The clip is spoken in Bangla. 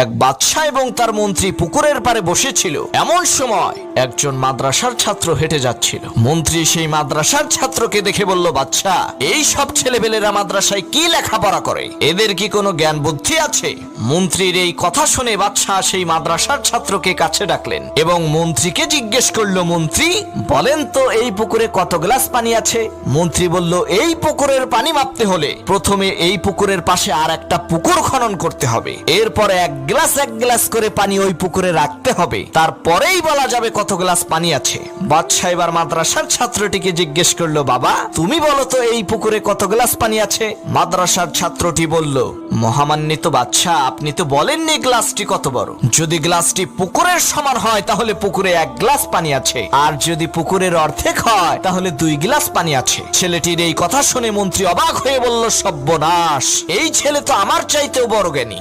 এক বাদশা এবং তার মন্ত্রী পুকুরের পাড়ে বসেছিল। এমন সময় একজন মাদ্রাসার ছাত্র হেঁটে যাচ্ছিল। মন্ত্রী সেই মাদ্রাসার ছাত্রকে দেখে বলল, বাদশা, এই সব ছেলেবেলেরা মাদ্রাসায় কি লেখাপড়া করে? এদের কি কোনো জ্ঞান বুদ্ধি আছে? মন্ত্রীর এই কথা শুনে বাদশা সেই মাদ্রাসার ছাত্রকে কাছে ডাকলেন এবং মন্ত্রীকে জিজ্ঞেস করলো, মন্ত্রী বলেন তো এই পুকুরে কত গ্লাস পানি আছে? মন্ত্রী বলল, এই পুকুরের পানি মাপতে হলে প্রথমে এই পুকুরের পাশে আর একটা পুকুর খনন করতে হবে, এরপরে এক গ্লাস করে পানি ওই পুকুরে রাখতে হবে, তারপরেই বলা যাবে কত গ্লাস পানি আছে। বাদশা এবার মাদ্রাসার ছাত্রটিকে জিজ্ঞেস করলো, বাবা তুমি বলো তো এই পুকুরে কত গ্লাস পানি আছে? মাদ্রাসার ছাত্রটি বলল, মহামান্বিত বাদশা, আপনি তো বলেননি গ্লাসটি কত বড়। যদি গ্লাসটি পুকুরের সমান হয় তাহলে পুকুরে 1 গ্লাস পানি আছে, আর যদি পুকুরের অর্ধেক হয় তাহলে 2 গ্লাস পানি আছে। ছেলেটির এই কথা শুনে মন্ত্রী অবাক হয়ে বলল, সর্বনাশ, এই ছেলে তো আমার চাইতেও বড় জ্ঞানী।